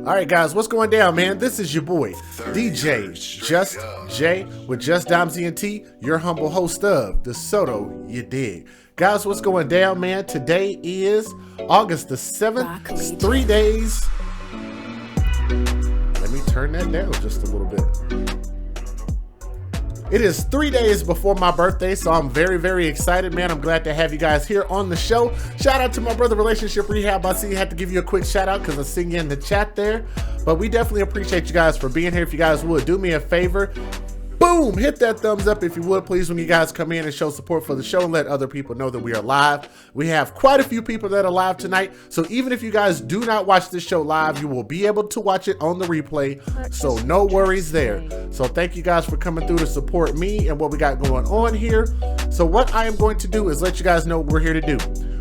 All right, guys, what's going down, man? This is your boy, DJ Just J with Just Dimes ENT, your humble host of the Soto You Dig. Guys, what's going down, man? Today is August the 7th. It's 3 days. Let me turn that down just a little bit. It is 3 days before my birthday, so I'm very, very excited, man. I'm glad to have you guys here on the show. Shout out to my brother, Relationship Rehab. I see you had to give you a quick shout out because I seen you in the chat there. But we definitely appreciate you guys for being here. If you guys would, do me a favor. Boom! Hit that thumbs up if you would, please, when you guys come in and show support for the show and let other people know that we are live. We have quite a few people that are live tonight, so even if you guys do not watch this show live, you will be able to watch it on the replay, so no worries there. So thank you guys for coming through to support me and what we got going on here. So what I am going to do is let you guys know what we're here to do.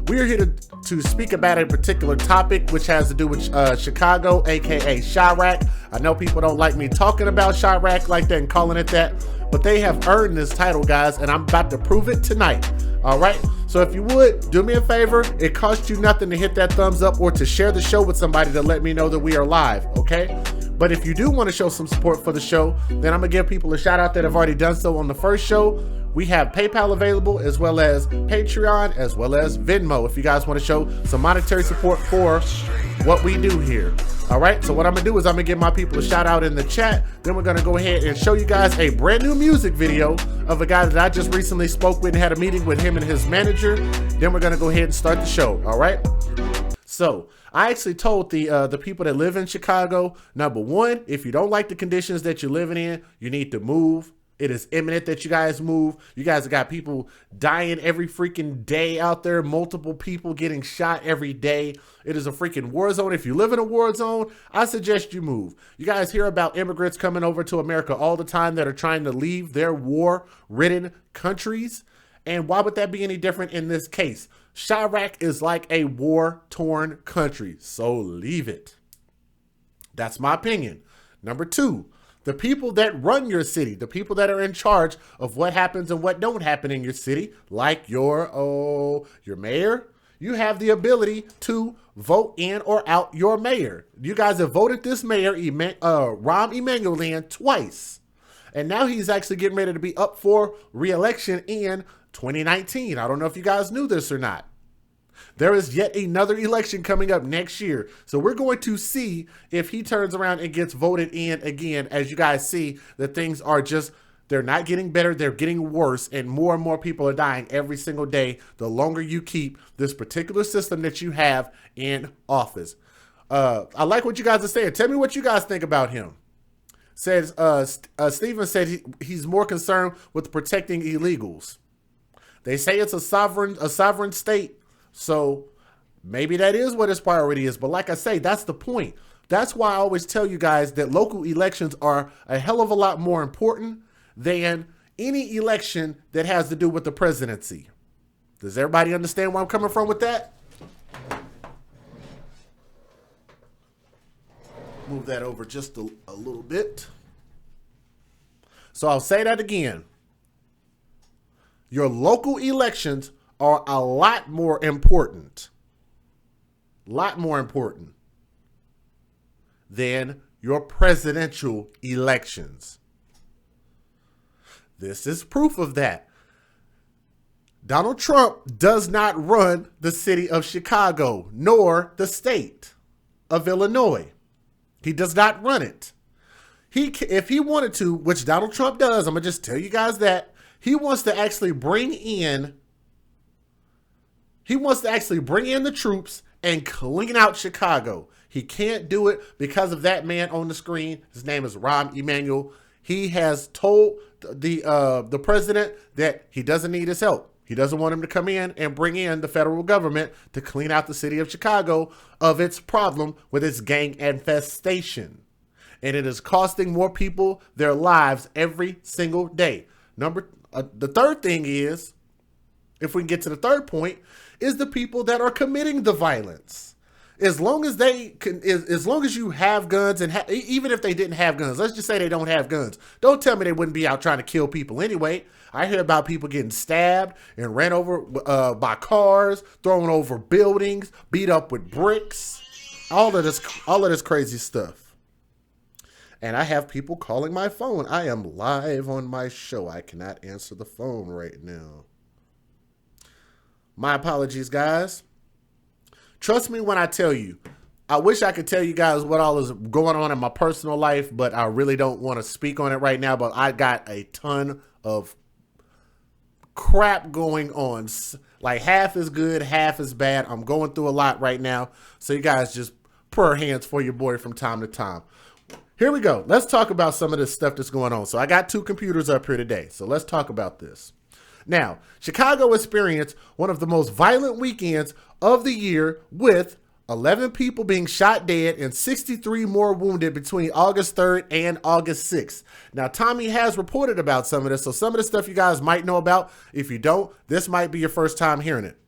We are here to speak about a particular topic which has to do with Chicago, aka Chiraq. I know people don't like me talking about Chiraq like that and calling it that, but they have earned this title, guys, and I'm about to prove it tonight. All right, so if you would, do me a favor. It costs you nothing to hit that thumbs up or to share the show with somebody to let me know that we are live, okay? But if you do want to show some support for the show, then I'm gonna give people a shout out that have already done so on the first show. We have PayPal available, as well as Patreon, as well as Venmo, if you guys want to show some monetary support for what we do here. All right, so what I'm gonna do is I'm gonna give my people a shout out in the chat. Then we're gonna go ahead and show you guys a brand new music video of a guy that I just recently spoke with and had a meeting with him and his manager. Then we're gonna go ahead and start the show, all right? So I actually told the people that live in Chicago, number one, if you don't like the conditions that you're living in, you need to move. It is imminent that you guys move. You guys have got people dying every freaking day out there. Multiple people getting shot every day. It is a freaking war zone. If you live in a war zone, I suggest you move. You guys hear about immigrants coming over to America all the time that are trying to leave their war-ridden countries. And why would that be any different in this case? Chiraq is like a war-torn country, so leave it. That's my opinion. Number two, the people that run your city, the people that are in charge of what happens and what don't happen in your city, like your mayor, you have the ability to vote in or out your mayor. You guys have voted this mayor, Rahm Emanuel, in twice. And now he's actually getting ready to be up for re-election in 2019. I don't know if you guys knew this or not. There is yet another election coming up next year. So we're going to see if he turns around and gets voted in again. As you guys see, that things are just, they're not getting better. They're getting worse. And more people are dying every single day the longer you keep this particular system that you have in office. I like what you guys are saying. Tell me what you guys think about him. Says Stephen said he's more concerned with protecting illegals. They say it's a sovereign state. So maybe that is what his priority is. But like I say, that's the point. That's why I always tell you guys that local elections are a hell of a lot more important than any election that has to do with the presidency. Does everybody understand where I'm coming from with that? Move that over just a little bit. So I'll say that again. Your local elections are a lot more important than your presidential elections. This is proof of that. Donald Trump does not run the city of Chicago, nor the state of Illinois. He does not run it. If he wanted to, which Donald Trump does, I'm going to just tell you guys that, he wants to actually bring in the troops and clean out Chicago. He can't do it because of that man on the screen. His name is Rahm Emanuel. He has told the president that he doesn't need his help. He doesn't want him to come in and bring in the federal government to clean out the city of Chicago of its problem with its gang infestation. And it is costing more people their lives every single day. The third thing is, if we can get to the third point, is the people that are committing the violence. As long as you have guns, and even if they didn't have guns, let's just say they don't have guns. Don't tell me they wouldn't be out trying to kill people anyway. I hear about people getting stabbed and ran over by cars, thrown over buildings, beat up with bricks. All of this crazy stuff. And I have people calling my phone. I am live on my show. I cannot answer the phone right now. My apologies, guys. Trust me when I tell you. I wish I could tell you guys what all is going on in my personal life, but I really don't want to speak on it right now. But I got a ton of crap going on. Like half is good, half is bad. I'm going through a lot right now. So you guys just prayer hands for your boy from time to time. Here we go. Let's talk about some of this stuff that's going on. So I got 2 computers up here today. So let's talk about this. Now, Chicago experienced one of the most violent weekends of the year with 11 people being shot dead and 63 more wounded between August 3rd and August 6th. Now, Tommy has reported about some of this, so some of the stuff you guys might know about. If you don't, this might be your first time hearing it.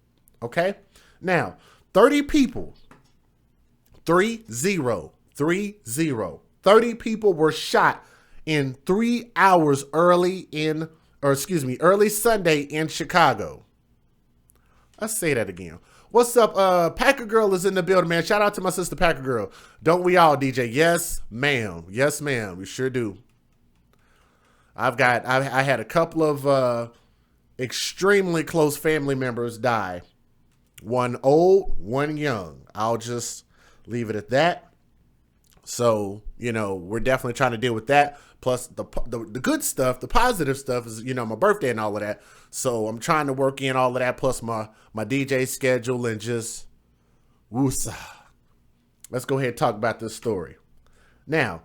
Okay? Now, 30 people, 30 people were shot in 3 hours early Sunday in Chicago. Let's say that again. What's up? Packer Girl is in the building, man. Shout out to my sister Packer Girl. Don't we all, DJ? Yes, ma'am. Yes, ma'am. We sure do. I had a couple of extremely close family members die. One old, one young. I'll just leave it at that. So, you know, we're definitely trying to deal with that. Plus the good stuff, the positive stuff is, you know, my birthday and all of that. So I'm trying to work in all of that, plus my DJ schedule and just woosa. Let's go ahead and talk about this story. Now,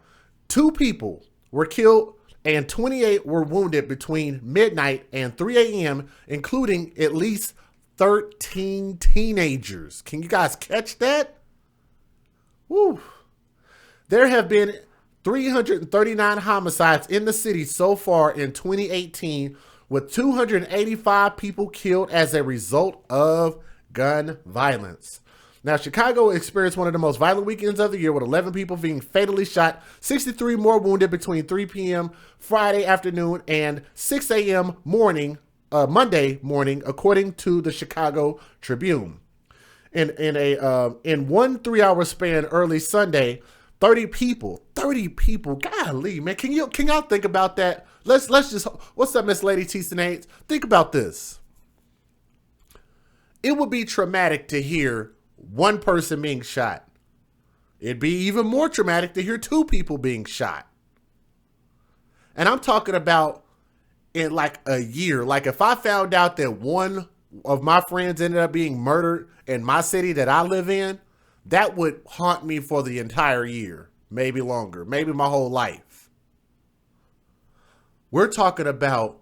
2 people were killed and 28 were wounded between midnight and 3 a.m., including at least 13 teenagers. Can you guys catch that? Woo. There have been 339 homicides in the city so far in 2018, with 285 people killed as a result of gun violence. Now, Chicago experienced one of the most violent weekends of the year, with 11 people being fatally shot, 63 more wounded between 3 p.m. Friday afternoon and 6 a.m. Monday morning, according to the Chicago Tribune. In one 3-hour span early Sunday, 30 people, golly, man, can y'all think about that? Let's just, what's up, Miss Lady T Sinead? Think about this. It would be traumatic to hear one person being shot. It'd be even more traumatic to hear 2 people being shot. And I'm talking about in like a year. Like if I found out that one of my friends ended up being murdered in my city that I live in, that would haunt me for the entire year, maybe longer, maybe my whole life. We're talking about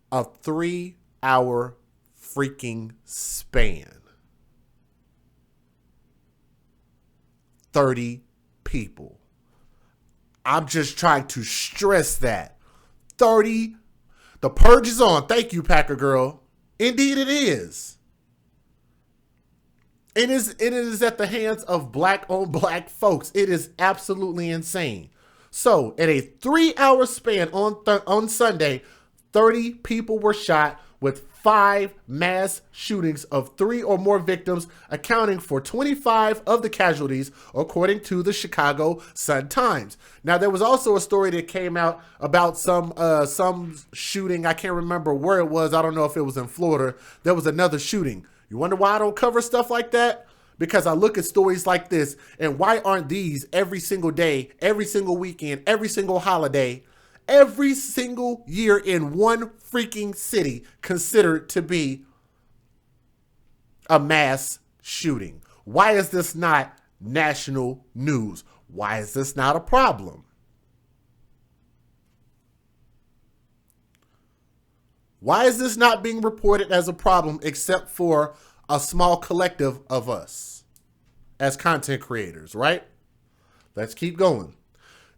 a 3-hour freaking span. 30 people. I'm just trying to stress that. 30. The purge is on. Thank you, Packer Girl. Indeed it is. It is at the hands of black-on-black folks. It is absolutely insane. So, in a 3-hour span on Sunday, 30 people were shot, with 5 mass shootings of 3 or more victims, accounting for 25 of the casualties, according to the Chicago Sun-Times. Now, there was also a story that came out about some shooting. I can't remember where it was. I don't know if it was in Florida. There was another shooting. You wonder why I don't cover stuff like that? Because I look at stories like this, and why aren't these every single day, every single weekend, every single holiday, every single year in one freaking city considered to be a mass shooting? Why is this not national news? Why is this not a problem? Why is this not being reported as a problem except for a small collective of us as content creators, right? Let's keep going.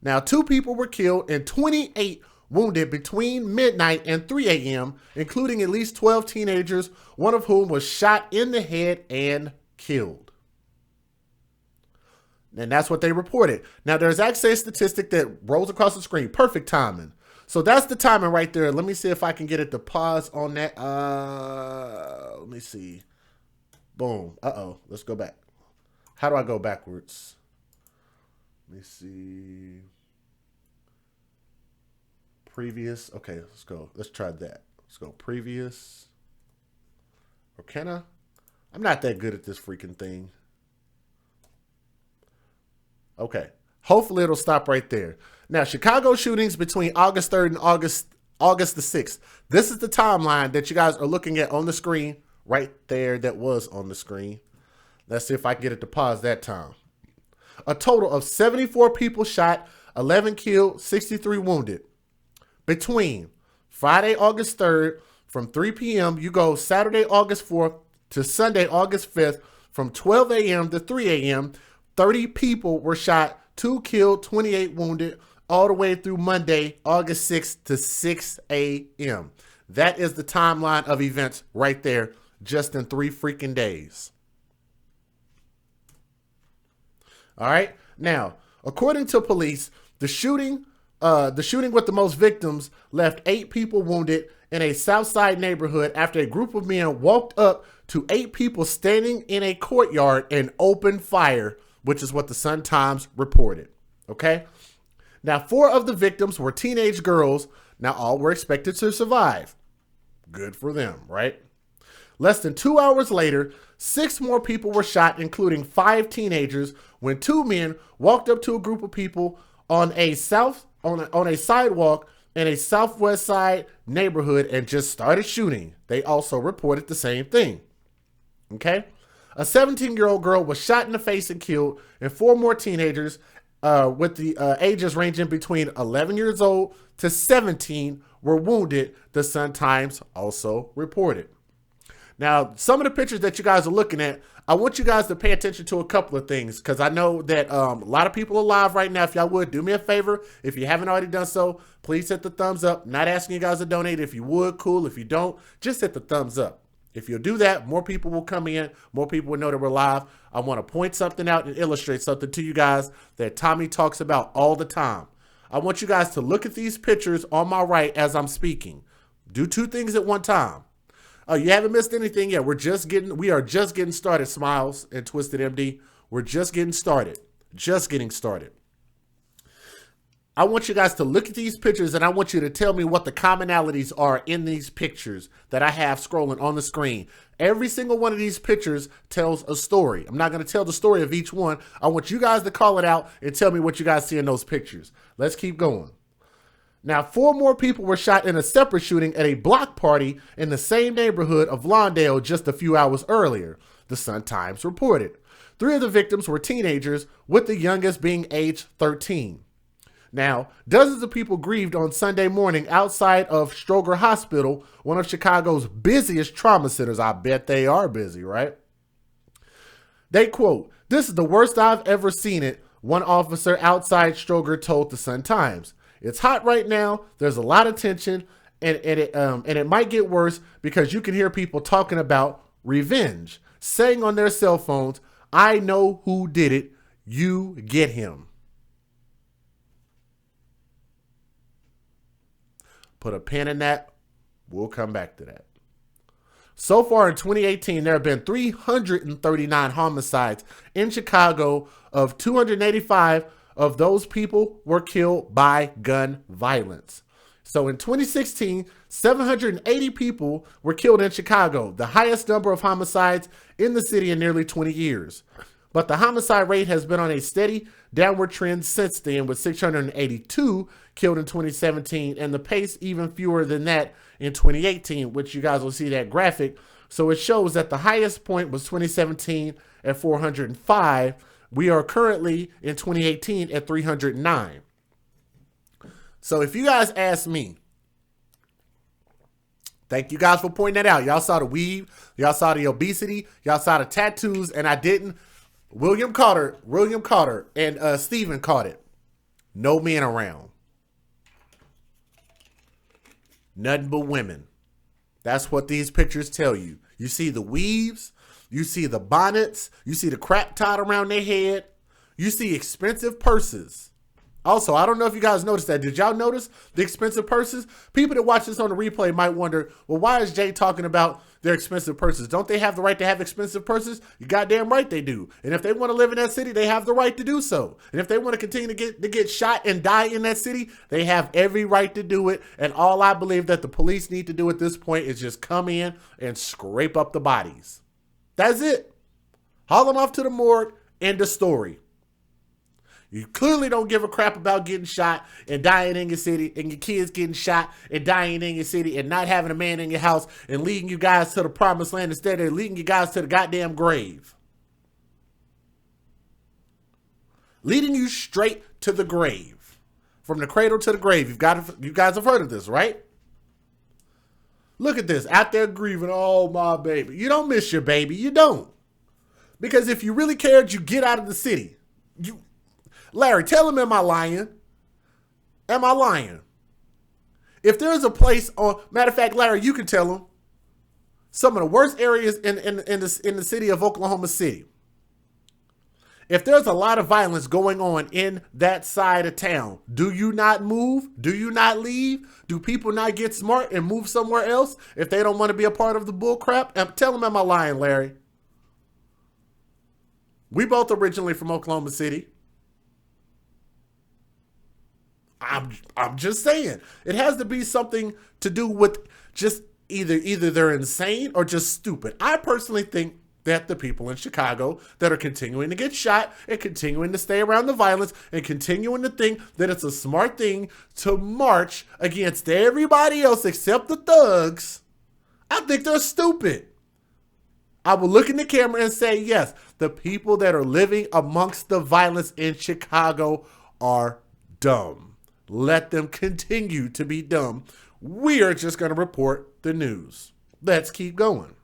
Now, 2 people were killed and 28 wounded between midnight and 3 a.m., including at least 12 teenagers, one of whom was shot in the head and killed. And that's what they reported. Now, there's actually a statistic that rolls across the screen. Perfect timing. So that's the timing right there. Let me see if I can get it to pause on that. Let me see. Boom. Uh-oh. Let's go back. How do I go backwards? Let me see. Previous. Okay, let's go. Let's try that. Let's go previous. Or can I? I'm not that good at this freaking thing. Okay. Hopefully it'll stop right there. Now, Chicago shootings between August 3rd and August the 6th. This is the timeline that you guys are looking at on the screen right there that was on the screen. Let's see if I can get it to pause that time. A total of 74 people shot, 11 killed, 63 wounded. Between Friday, August 3rd, from 3 p.m., you go Saturday, August 4th to Sunday, August 5th, from 12 a.m. to 3 a.m., 30 people were shot, 2 killed, 28 wounded, all the way through Monday, August 6th to 6 a.m. That is the timeline of events right there, just in 3 freaking days. All right. Now, according to police, the shooting with the most victims left 8 people wounded in a South Side neighborhood after a group of men walked up to 8 people standing in a courtyard and opened fire, which is what the Sun-Times reported. Okay. Now, 4 of the victims were teenage girls. Now, all were expected to survive. Good for them, right? Less than 2 hours later, 6 more people were shot, including 5 teenagers, when 2 men walked up to a group of people on a sidewalk in a Southwest Side neighborhood and just started shooting. They also reported the same thing. Okay? A 17-year-old girl was shot in the face and killed, and 4 more teenagers with the ages ranging between 11 years old to 17 were wounded, the Sun-Times also reported. Now, some of the pictures that you guys are looking at, I want you guys to pay attention to a couple of things because I know that a lot of people are live right now. If y'all would, do me a favor. If you haven't already done so, please hit the thumbs up. Not asking you guys to donate. If you would, cool. If you don't, just hit the thumbs up. If you'll do that, more people will come in. More people will know that we're live. I want to point something out and illustrate something to you guys that Tommy talks about all the time. I want you guys to look at these pictures on my right as I'm speaking. Do 2 things at one time. Oh, you haven't missed anything yet. We are just getting started, Smiles and Twisted MD. We're just getting started. Just getting started. I want you guys to look at these pictures and I want you to tell me what the commonalities are in these pictures that I have scrolling on the screen. Every single one of these pictures tells a story. I'm not going to tell the story of each one. I want you guys to call it out and tell me what you guys see in those pictures. Let's keep going. Now, 4 more people were shot in a separate shooting at a block party in the same neighborhood of Lawndale just a few hours earlier, the Sun-Times reported. 3 of the victims were teenagers, with the youngest being age 13. Now, dozens of people grieved on Sunday morning outside of Stroger Hospital, one of Chicago's busiest trauma centers. I bet they are busy, right? They quote, "This is the worst I've ever seen it," one officer outside Stroger told the Sun-Times. "It's hot right now. There's a lot of tension, and it might get worse because you can hear people talking about revenge, saying on their cell phones, 'I know who did it. You get him.'" Put a pin in that. We'll come back to that. So far in 2018, there have been 339 homicides in Chicago. Of 285 of those people were killed by gun violence. So in 2016, 780 people were killed in Chicago, the highest number of homicides in the city in nearly 20 years. But the homicide rate has been on a steady downward trend since then, with 682 killed in 2017, and the pace even fewer than that in 2018, which you guys will see that graphic. So it shows that the highest point was 2017 at 405. We are currently in 2018 at 309. So if you guys ask me, thank you guys for pointing that out. Y'all saw the weave, y'all saw the obesity, y'all saw the tattoos, and I didn't. William Carter, and Stephen caught it. No men around. Nothing but women. That's what these pictures tell you. You see the weaves, you see the bonnets, you see the crap tied around their head, you see expensive purses. Also, I don't know if you guys noticed that. Did y'all notice the expensive purses? People that watch this on the replay might wonder, well, why is Jay talking about their expensive purses? Don't they have the right to have expensive purses? You goddamn right they do. And if they want to live in that city, they have the right to do so. And if they want to continue to get shot and die in that city, they have every right to do it. And all I believe that the police need to do at this point is just come in and scrape up the bodies. That's it. Haul them off to the morgue. End of story. You clearly don't give a crap about getting shot and dying in your city, and your kids getting shot and dying in your city, and not having a man in your house and leading you guys to the promised land instead of leading you guys to the goddamn grave. Leading you straight to the grave. From the cradle to the grave. You guys have heard of this, right? Look at this. Out there grieving, oh my baby. You don't miss your baby. You don't. Because if you really cared, you get out of the city. Larry, tell him, am I lying? Am I lying? If there's a place on, matter of fact, Larry, you can tell him some of the worst areas in the city of Oklahoma City. If there's a lot of violence going on in that side of town, do you not move? Do you not leave? Do people not get smart and move somewhere else if they don't want to be a part of the bull crap? Tell him, am I lying, Larry? We both originally from Oklahoma City. I'm just saying, it has to be something to do with just either they're insane or just stupid. I personally think that the people in Chicago that are continuing to get shot and continuing to stay around the violence and continuing to think that it's a smart thing to march against everybody else except the thugs, I think they're stupid. I will look in the camera and say, yes, the people that are living amongst the violence in Chicago are dumb. Let them continue to be dumb. We are just going to report the news. Let's keep going.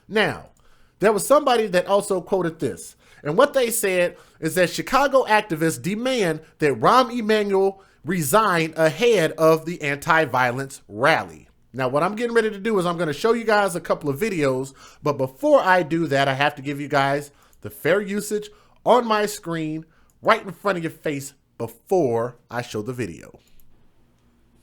Now, there was somebody that also quoted this. And what they said is that Chicago activists demand that Rahm Emanuel resign ahead of the anti-violence rally. Now, what I'm getting ready to do is I'm going to show you guys a couple of videos. But before I do that, I have to give you guys the fair usage on my screen right in front of your face before I show the video.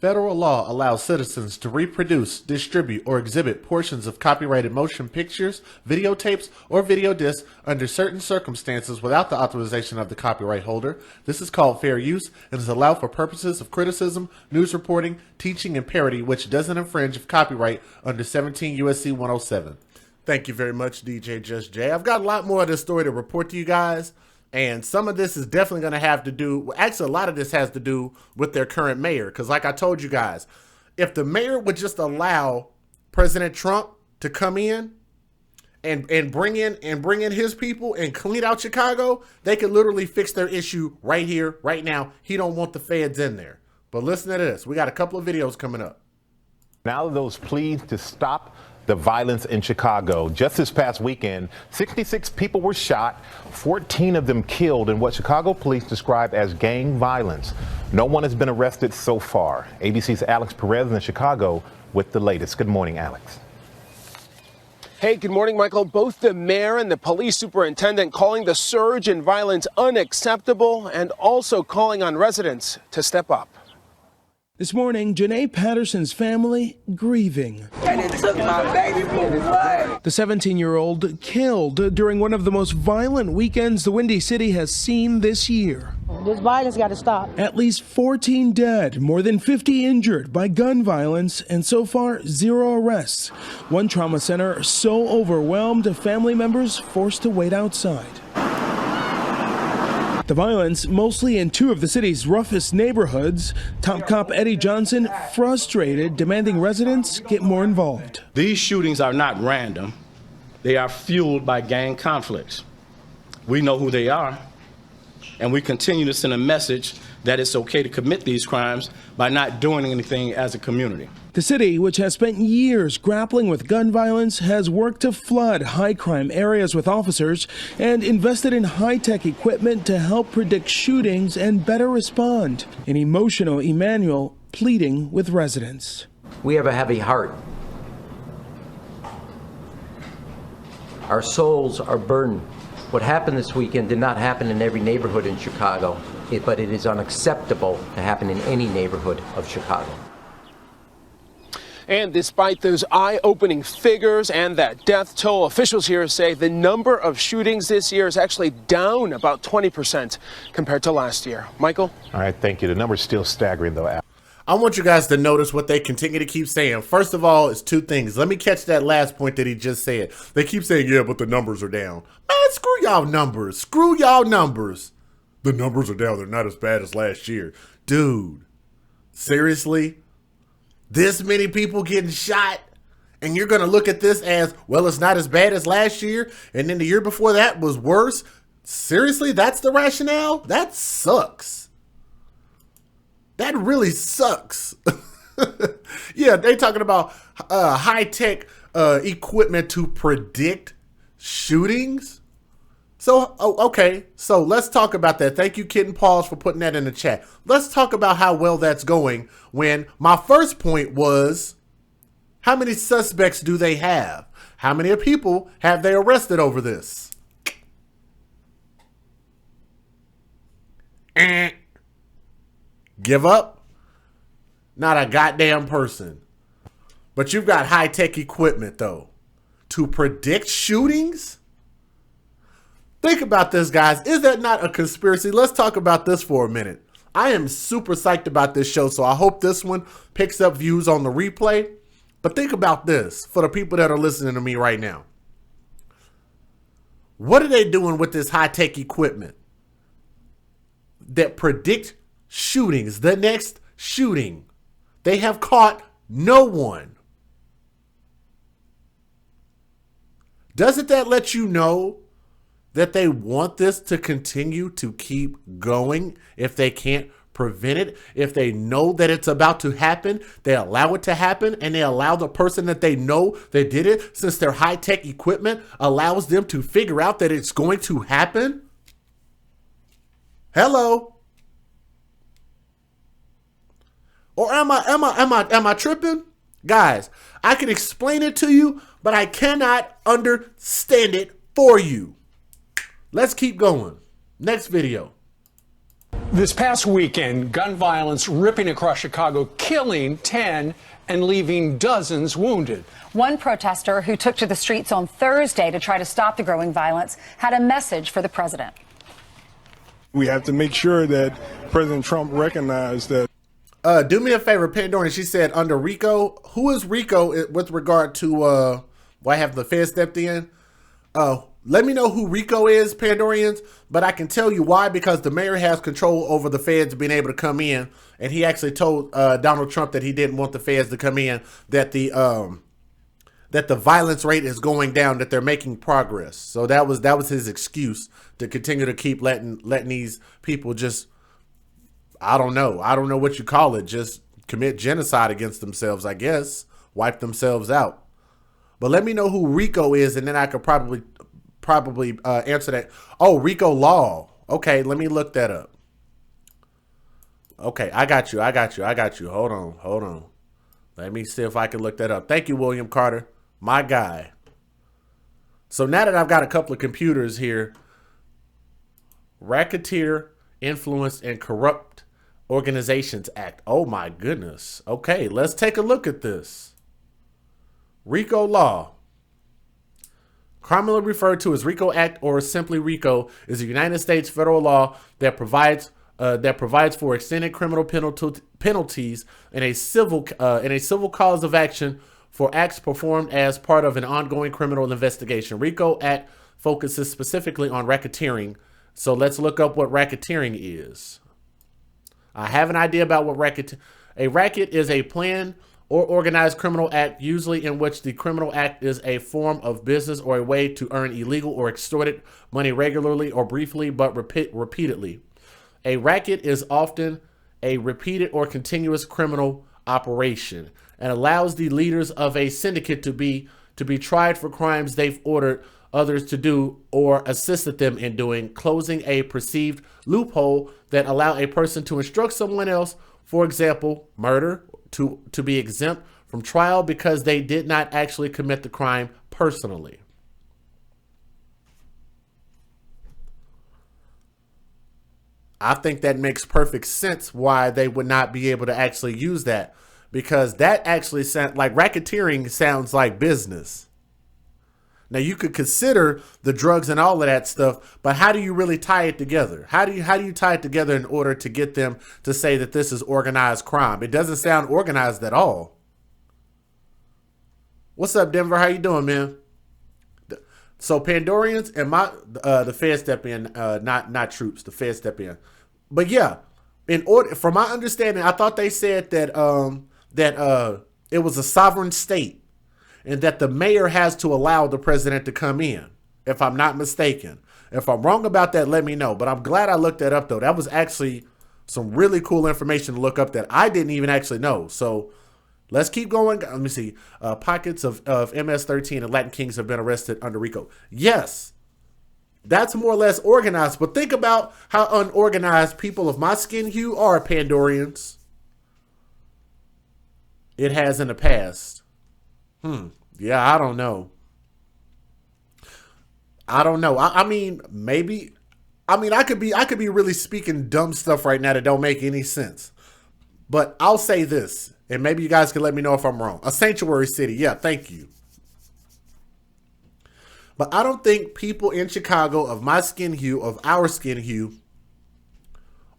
Federal law allows citizens to reproduce, distribute, or exhibit portions of copyrighted motion pictures, videotapes, or video discs under certain circumstances without the authorization of the copyright holder. This is called fair use and is allowed for purposes of criticism, news reporting, teaching, and parody, which doesn't infringe of copyright under 17 U.S.C. 107. Thank you very much, DJ Just Jay. I've got a lot more of this story to report to you guys. And some of this is definitely going to have to do, actually a lot of this has to do with their current mayor. Because like I told you guys, if the mayor would just allow President Trump to come in and bring in his people and clean out Chicago, they could literally fix their issue right here, right now. He don't want the feds in there. But listen to this. We got a couple of videos coming up. Now those pleas to stop the violence in Chicago. Just this past weekend, 66 people were shot, 14 of them killed in what Chicago police describe as gang violence. No one has been arrested so far. ABC's Alex Perez in Chicago with the latest. Good morning, Alex. Hey, good morning, Michael. Both the mayor and the police superintendent calling the surge in violence unacceptable and also calling on residents to step up. This morning, Janae Patterson's family grieving. And it took my baby from away. The 17-year-old killed during one of the most violent weekends the Windy City has seen this year. This violence got to stop. At least 14 dead, more than 50 injured by gun violence, and so far, 0 arrests. One trauma center so overwhelmed, family members forced to wait outside. The violence mostly in 2 of the city's roughest neighborhoods. Top cop Eddie Johnson frustrated, demanding residents get more involved. These shootings are not random. They are fueled by gang conflicts. We know who they are, and we continue to send a message that it's okay to commit these crimes by not doing anything as a community. The city, which has spent years grappling with gun violence, has worked to flood high-crime areas with officers and invested in high-tech equipment to help predict shootings and better respond. An emotional Emanuel pleading with residents. We have a heavy heart. Our souls are burdened. What happened this weekend did not happen in every neighborhood in Chicago. but it is unacceptable to happen in any neighborhood of Chicago. And despite those eye-opening figures and that death toll, officials here say the number of shootings this year is actually down about 20% compared to last year. Michael? All right, thank you. The number's still staggering, though, Al. I want you guys to notice what they continue to keep saying. First of all, it's two things. Let me catch that last point that he just said. They keep saying, yeah, but the numbers are down. Man, screw y'all numbers. Screw y'all numbers. The numbers are down. They're not as bad as last year. Dude, seriously? This many people getting shot, and you're going to look at this as, well, it's not as bad as last year, and then the year before that was worse? Seriously, that's the rationale? That sucks. That really sucks. Yeah, they talking about high-tech equipment to predict shootings. So, okay, so let's talk about that. Thank you, Kitten Paws, for putting that in the chat. Let's talk about how well that's going when my first point was, how many suspects do they have? How many people have they arrested over this? Give up? Not a goddamn person. But you've got high-tech equipment, though, to predict shootings? Think about this, guys. Is that not a conspiracy? Let's talk about this for a minute. I am super psyched about this show, so I hope this one picks up views on the replay. But think about this for the people that are listening to me right now. What are they doing with this high-tech equipment that predict shootings, the next shooting? They have caught no one. Doesn't that let you know that they want this to continue to keep going if they can't prevent it? If they know that it's about to happen, they allow it to happen, and they allow the person that they know that did it, since their high-tech equipment allows them to figure out that it's going to happen? Hello? Or am I tripping? Guys, I can explain it to you, but I cannot understand it for you. Let's keep going. Next video. This past weekend, gun violence ripping across Chicago, killing 10 and leaving dozens wounded. One protester who took to the streets on Thursday to try to stop the growing violence had a message for the president. We have to make sure that President Trump recognized that. Do me a favor, Pandora. She said under RICO. Who is RICO with regard to why have the Fed stepped in? Let me know who RICO is, Pandorians, but I can tell you why, because the mayor has control over the feds being able to come in, and he actually told Donald Trump that he didn't want the feds to come in, that the violence rate is going down, that they're making progress. So that was his excuse to continue to keep letting these people just, I don't know what you call it, just commit genocide against themselves, I guess, wipe themselves out. But let me know who RICO is, and then I could probably answer that. Oh, RICO law. Okay, let me look that up. Okay, I got you. Hold on. Let me see if I can look that up. Thank you, William Carter, my guy. So now that I've got a couple of computers here, Racketeer, Influence, and Corrupt Organizations Act. Oh my goodness. Okay, let's take a look at this. RICO law. Commonly referred to as RICO Act or simply RICO, is a United States federal law that provides for extended criminal penalties in a civil cause of action for acts performed as part of an ongoing criminal investigation. RICO Act focuses specifically on racketeering. So let's look up what racketeering is. I have an idea about what a racket is a planned or organized criminal act, usually in which the criminal act is a form of business or a way to earn illegal or extorted money regularly or briefly but repeatedly. A racket is often a repeated or continuous criminal operation and allows the leaders of a syndicate to be tried for crimes they've ordered others to do or assisted them in doing, closing a perceived loophole that allow a person to instruct someone else, for example, murder, to be exempt from trial because they did not actually commit the crime personally. I think that makes perfect sense why they would not be able to actually use that, because that actually sounds like racketeering sounds like business. Now you could consider the drugs and all of that stuff, but how do you really tie it together? How do you tie it together in order to get them to say that this is organized crime? It doesn't sound organized at all. What's up, Denver? How you doing, man? So Pandorians and the Fed step in, not troops. The Fed step in, but yeah, in order, from my understanding, I thought they said that it was a sovereign state, and that the mayor has to allow the president to come in. If I'm not mistaken, if I'm wrong about that, let me know. But I'm glad I looked that up though. That was actually some really cool information to look up that I didn't even actually know. So. Let's keep going. Let me see. Pockets of MS-13 and Latin Kings have been arrested under RICO. Yes, that's more or less organized. But think about how unorganized people of my skin hue are, Pandorians. It has in the past. Yeah, I don't know. I mean, maybe. I mean, I could be really speaking dumb stuff right now that don't make any sense. But I'll say this. And maybe you guys can let me know if I'm wrong. A sanctuary city. Yeah, thank you. But I don't think people in Chicago of my skin hue, of our skin hue,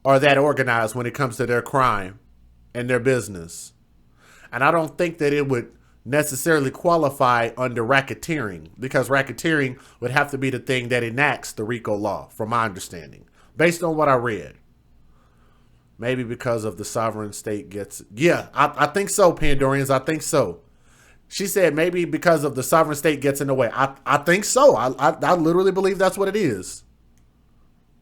are that organized when it comes to their crime and their business. And I don't think that it would necessarily qualify under racketeering, because racketeering would have to be the thing that enacts the RICO law, from my understanding, based on what I read. Maybe because of the sovereign state gets... Yeah, I think so, Pandorians. I think so. She said maybe because of the sovereign state gets in the way. I think so. I literally believe that's what it is.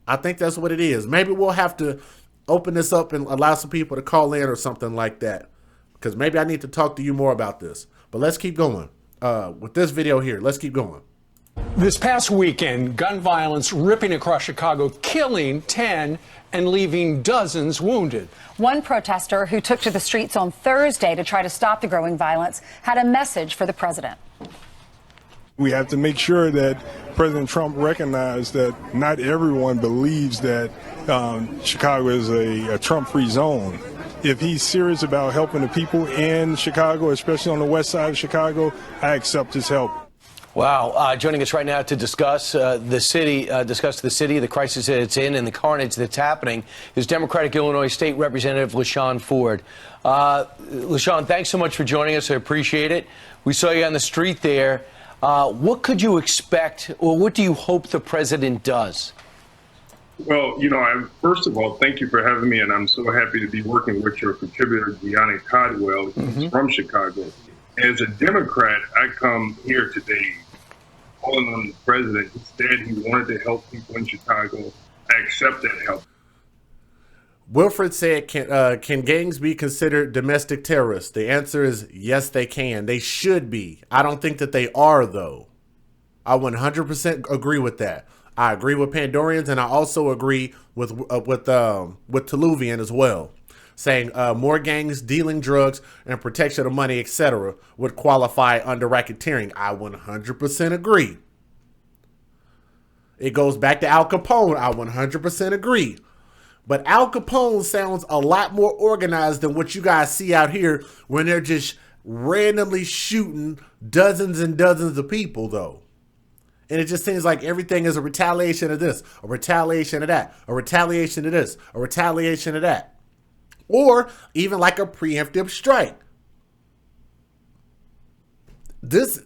I think that's what it is. Maybe we'll have to open this up and allow some people to call in or something like that. Because maybe I need to talk to you more about this. But let's keep going. With this video here, let's keep going. This past weekend, gun violence ripping across Chicago, killing 10 and leaving dozens wounded. One protester who took to the streets on Thursday to try to stop the growing violence had a message for the president. We have to make sure that President Trump recognizes that not everyone believes that Chicago is a Trump-free zone. If he's serious about helping the people in Chicago, especially on the west side of Chicago, I accept his help. Wow. Joining us right now to discuss the city, the crisis that it's in, and the carnage that's happening is Democratic Illinois State Representative LaShawn Ford. LaShawn, thanks so much for joining us. I appreciate it. We saw you on the street there. What could you expect, or what do you hope the president does? Well, first of all, thank you for having me, and I'm so happy to be working with your contributor, Deanna Codwell, who's from Chicago. As a Democrat, I come here today calling on the president. He said he wanted to help people in Chicago. I accept that help. Wilfred said, can gangs be considered domestic terrorists? The answer is yes, they can. They should be. I don't think that they are, though. I 100% agree with that. I agree with Pandorians, and I also agree with Toluvian as well, saying more gangs dealing drugs and protection of money, etc., would qualify under racketeering. I 100% agree. It goes back to Al Capone. I 100% agree. But Al Capone sounds a lot more organized than what you guys see out here when they're just randomly shooting dozens and dozens of people, though. And it just seems like everything is a retaliation of this, a retaliation of that, a retaliation of this, a retaliation of that. Or even like a preemptive strike. That's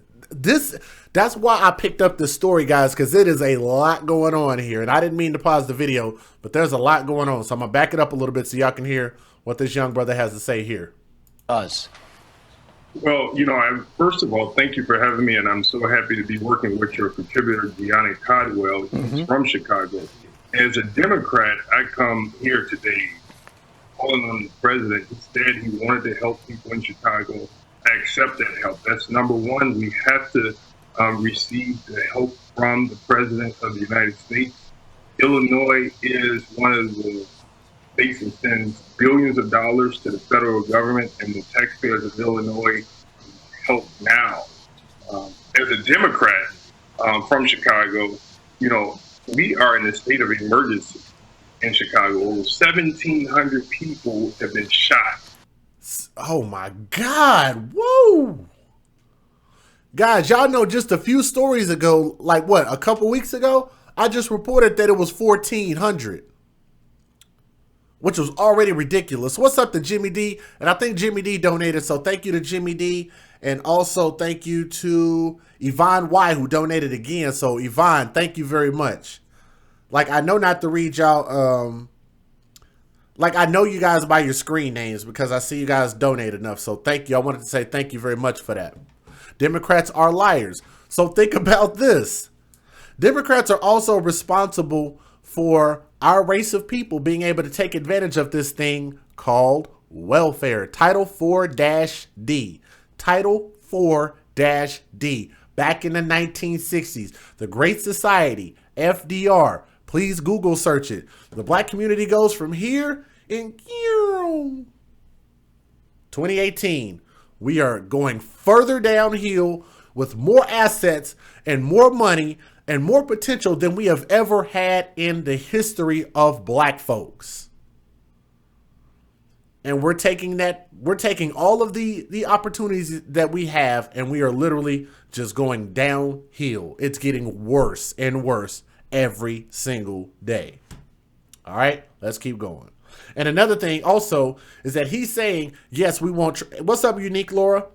why I picked up this story, guys, because it is a lot going on here. And I didn't mean to pause the video, but there's a lot going on. So I'm going to back it up a little bit so y'all can hear what this young brother has to say here. Well, first of all, thank you for having me, and I'm so happy to be working with your contributor, Deanna Codwell, who's from Chicago. As a Democrat, I come here today calling on the president. He said he wanted to help people in Chicago. I accept that help. That's number one. We have to receive the help from the president of the United States. Illinois is one of the states that sends billions of dollars to the federal government, and the taxpayers of Illinois help now. As a Democrat from Chicago, we are in a state of emergency. in Chicago. Over 1,700 people have been shot. Oh my God. Whoa. Guys, y'all know just a few stories ago, like what, a couple weeks ago, I just reported that it was 1,400, which was already ridiculous. What's up to Jimmy D? And I think Jimmy D donated, so thank you to Jimmy D. And also thank you to Yvonne Y, who donated again. So Yvonne, thank you very much. Like, I know not to read y'all, like, I know you guys by your screen names because I see you guys donate enough. So thank you. I wanted to say thank you very much for that. Democrats are liars. So think about this. Democrats are also responsible for our race of people being able to take advantage of this thing called welfare. Title 4-D. Title 4-D. Back in the 1960s, the Great Society, FDR. Please Google search it. The black community goes from here in 2018. We are going further downhill with more assets and more money and more potential than we have ever had in the history of black folks. And we're taking all of the opportunities that we have, and we are literally just going downhill. It's getting worse and worse every single day. All right, let's keep going. And another thing also is that he's saying, yes, we want, what's up, Unique Laura?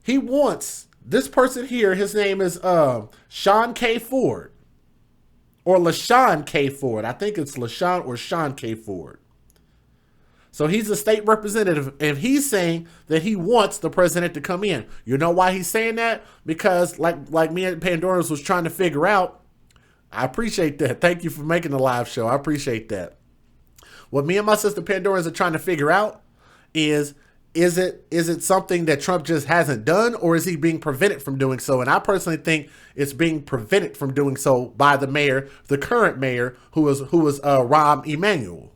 He wants this person here. His name is Sean K. Ford, or LaShawn K. Ford. I think it's LaShawn or Sean K. Ford. So he's a state representative, and he's saying that he wants the president to come in. You know why he's saying that? Because like me and Pandorans was trying to figure out. I appreciate that. Thank you for making the live show. I appreciate that. What me and my sister Pandorans are trying to figure out is it something that Trump just hasn't done, or is he being prevented from doing so? And I personally think it's being prevented from doing so by the mayor, the current mayor, who was Rahm Emanuel.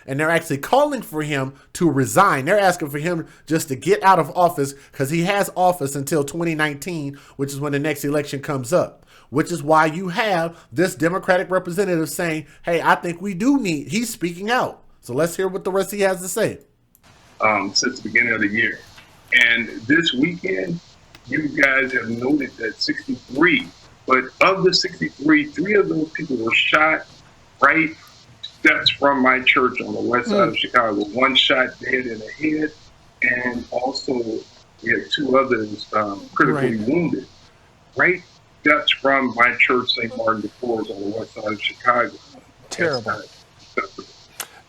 And they're actually calling for him to resign. They're asking for him just to get out of office because he has office until 2019, which is when the next election comes up. Which is why you have this Democratic representative saying, hey, I think we do need, he's speaking out. So let's hear what the rest he has to say. Since the beginning of the year. And this weekend, you guys have noted that 63, but of the 63, 3 of those people were shot right steps from my church on the west side of Chicago. One shot dead in the head, and also we had 2 others critically wounded. Right steps from my church, St. Martin de Porres, on the west side of Chicago. Terrible.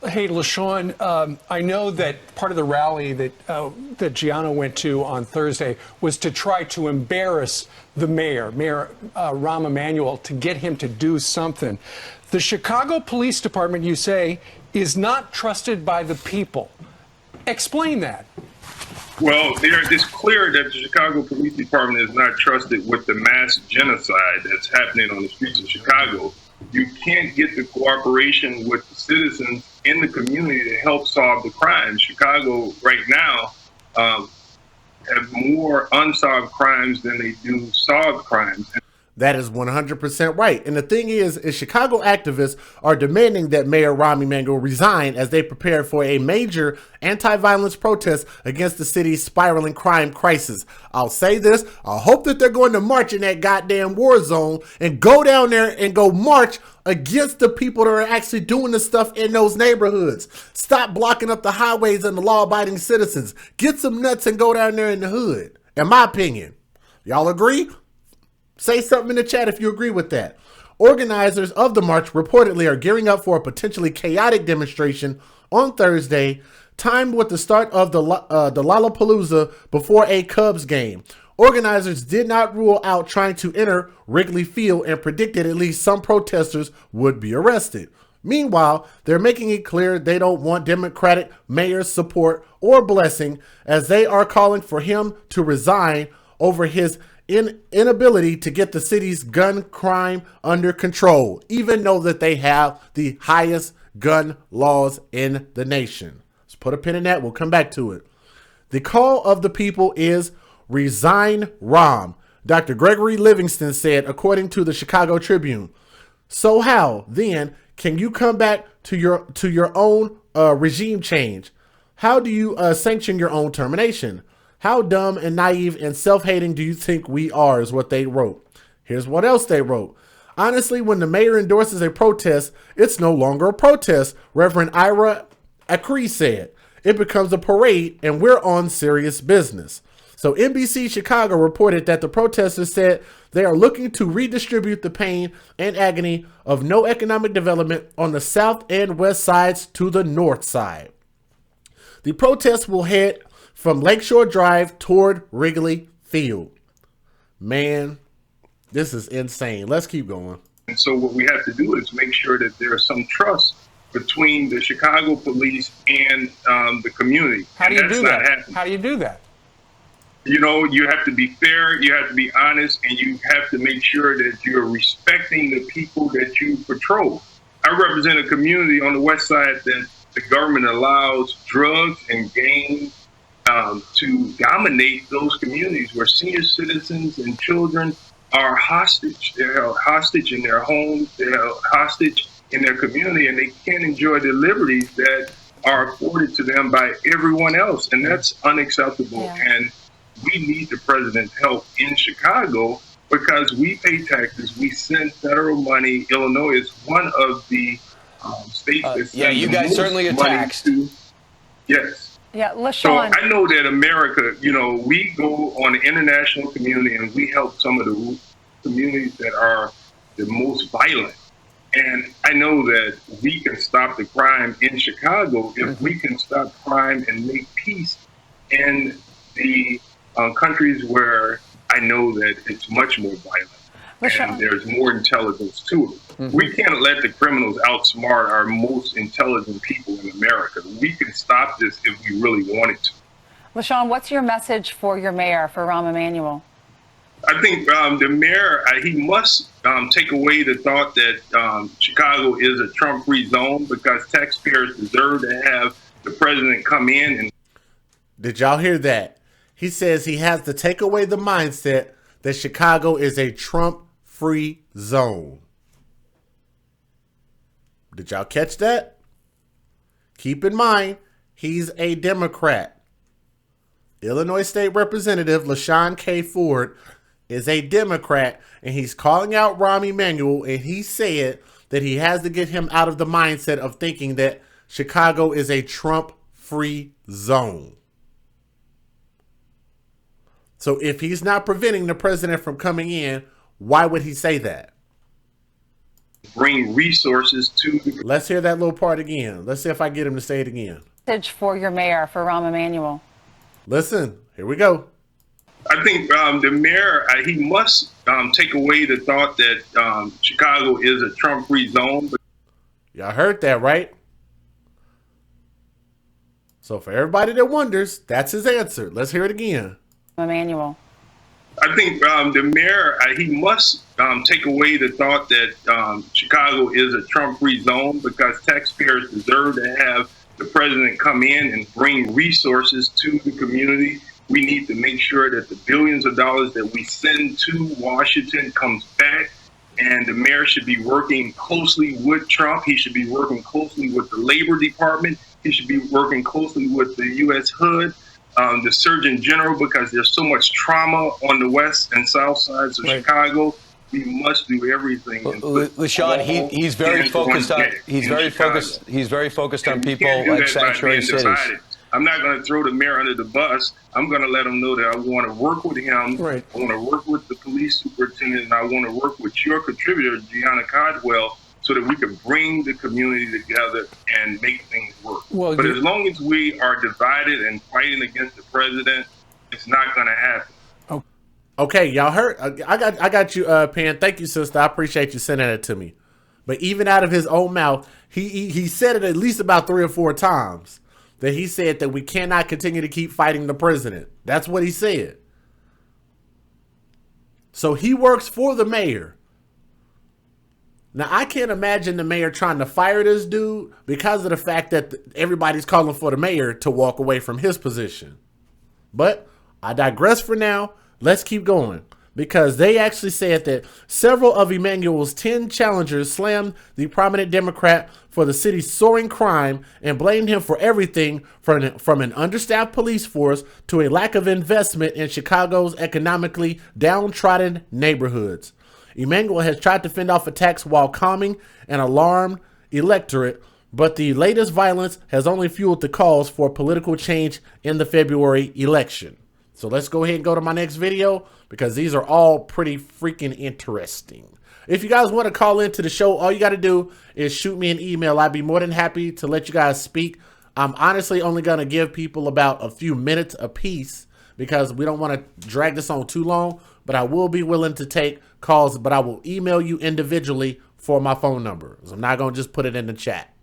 Hey, LaShawn, I know that part of the rally that Gianna went to on Thursday was to try to embarrass the Mayor Rahm Emanuel, to get him to do something. The Chicago Police Department, you say, is not trusted by the people. Explain that. Well, it's clear that the Chicago Police Department is not trusted with the mass genocide that's happening on the streets of Chicago. You can't get the cooperation with the citizens in the community to help solve the crimes. Chicago right now have more unsolved crimes than they do solved crimes. That is 100% right. And the thing is Chicago activists are demanding that Mayor Rahm Emanuel resign as they prepare for a major anti-violence protest against the city's spiraling crime crisis. I'll say this, I hope that they're going to march in that goddamn war zone and go down there and go march against the people that are actually doing the stuff in those neighborhoods. Stop blocking up the highways and the law-abiding citizens. Get some nuts and go down there in the hood. In my opinion. Y'all agree? Say something in the chat if you agree with that. Organizers of the march reportedly are gearing up for a potentially chaotic demonstration on Thursday, timed with the start of the Lollapalooza before a Cubs game. Organizers did not rule out trying to enter Wrigley Field and predicted at least some protesters would be arrested. Meanwhile, they're making it clear they don't want Democratic mayor's support or blessing, as they are calling for him to resign over his inability to get the city's gun crime under control, even though that they have the highest gun laws in the nation. Let's put a pin in that. We'll come back to it. The call of the people is resign Rahm, Dr. Gregory Livingston said, according to the Chicago Tribune. So how, then, Can you come back to your own regime change? How do you sanction your own termination? How dumb and naive and self-hating do you think we are, is what they wrote. Here's what else they wrote. Honestly, when the mayor endorses a protest, it's no longer a protest, Reverend Ira Acree said. It becomes a parade, and we're on serious business. So NBC Chicago reported that the protesters said they are looking to redistribute the pain and agony of no economic development on the south and west sides to the north side. The protests will head from Lakeshore Drive toward Wrigley Field. Man, this is insane. Let's keep going. And so what we have to do is make sure that there's some trust between the Chicago police and the community. How do you do that? How do you do that? You know, you have to be fair, you have to be honest, and you have to make sure that you're respecting the people that you patrol. I represent a community on the west side that the government allows drugs and gangs to dominate those communities, where senior citizens and children are hostage. They're held hostage in their homes, they're held hostage in their community, and they can't enjoy the liberties that are afforded to them by everyone else. And that's unacceptable. Yeah. And we need the president's help in Chicago because we pay taxes. We send federal money. Illinois is one of the states that yeah, you guys certainly are taxed. Yes. Yeah, So LaShawn. I know that America, you know, we go on the international community and we help some of the communities that are the most violent. And I know that we can stop the crime in Chicago if we can stop crime and make peace in the countries where I know that it's much more violent and there's more intelligence to it. We can't let the criminals outsmart our most intelligent people in America. We can stop this if we really wanted to. LaShawn, what's your message for your mayor, for Rahm Emanuel? I think the mayor, he must take away the thought that Chicago is a Trump-free zone, because taxpayers deserve to have the president come in and... Did y'all hear that? He says he has to take away the mindset that Chicago is a Trump-free zone. Did y'all catch that? Keep in mind, he's a Democrat. Illinois State Representative LaShawn K. Ford is a Democrat, and he's calling out Rahm Emanuel, and he said that he has to get him out of the mindset of thinking that Chicago is a Trump-free zone. So if he's not preventing the president from coming in, why would he say that? Bring resources to the... Let's hear that little part again. Let's see if I get him to say it again. Message for your mayor, for Rahm Emanuel. Listen, here we go. I think the mayor, he must take away the thought that Chicago is a Trump-free zone. Y'all heard that, right? So for everybody that wonders, that's his answer. Let's hear it again. Emanuel. I think the mayor, he must take away the thought that Chicago is a Trump-free zone, because taxpayers deserve to have the president come in and bring resources to the community. We need to make sure that the billions of dollars that we send to Washington comes back, and the mayor should be working closely with Trump. He should be working closely with the Labor Department. He should be working closely with the U.S. HUD, the Surgeon General, because there's so much trauma on the west and south sides of Chicago. We must do everything. LaShawn, he's very focused on he's very focused on people like sanctuary cities. I'm not going to throw the mayor under the bus. I'm going to let him know that I want to work with him. Right. I want to work with the police superintendent, and I want to work with your contributor, Gianna Caldwell, so that we can bring the community together and make things work. Well, but as long as we are divided and fighting against the president, it's not going to happen. Okay, y'all heard? I got you, Pan. Thank you, sister. I appreciate you sending it to me. But even out of his own mouth, he said it at least about 3 or 4 times, that he said that we cannot continue to keep fighting the president. That's what he said. So he works for the mayor. Now, I can't imagine the mayor trying to fire this dude because of the fact that everybody's calling for the mayor to walk away from his position. But I digress for now. Let's keep going. because they actually said that several of Emanuel's 10 challengers slammed the prominent Democrat for the city's soaring crime and blamed him for everything from an understaffed police force to a lack of investment in Chicago's economically downtrodden neighborhoods. Emanuel has tried to fend off attacks while calming an alarmed electorate, but the latest violence has only fueled the calls for political change in the February election. So let's go ahead and go to my next video, because these are all pretty freaking interesting. If you guys want to call into the show, all you got to do is shoot me an email. I'd be more than happy to let you guys speak. I'm honestly only going to give people about a few minutes a piece because we don't want to drag this on too long, but I will be willing to take calls, but I will email you individually for my phone number. So I'm not going to just put it in the chat.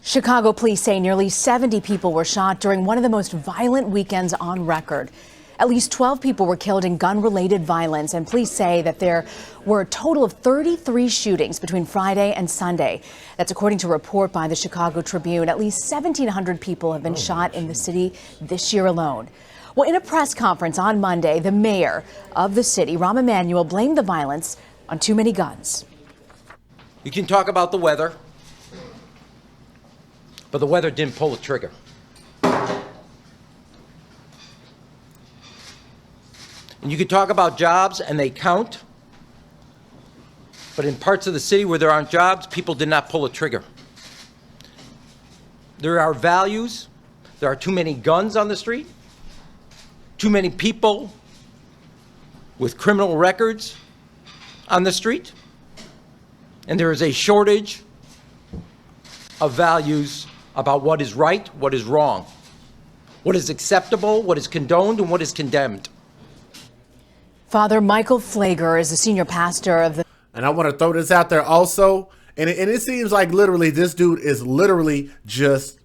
Chicago police say nearly 70 people were shot during one of the most violent weekends on record. At least 12 people were killed in gun-related violence, and police say that there were a total of 33 shootings between Friday and Sunday. That's according to a report by the Chicago Tribune. At least 1,700 people have been shot in the city this year alone. Well, in a press conference on Monday, the mayor of the city, Rahm Emanuel, blamed the violence on too many guns. You can talk about the weather, but the weather didn't pull the trigger. And you can talk about jobs, and they count, but in parts of the city where there aren't jobs, people did not pull a trigger. There are values. There are too many guns on the street, too many people with criminal records on the street, and there is a shortage of values about what is right, what is wrong, what is acceptable, what is condoned, and what is condemned. Father Michael Pfleger is the senior pastor of the... And I want to throw this out there also, and it seems like literally this dude is literally just,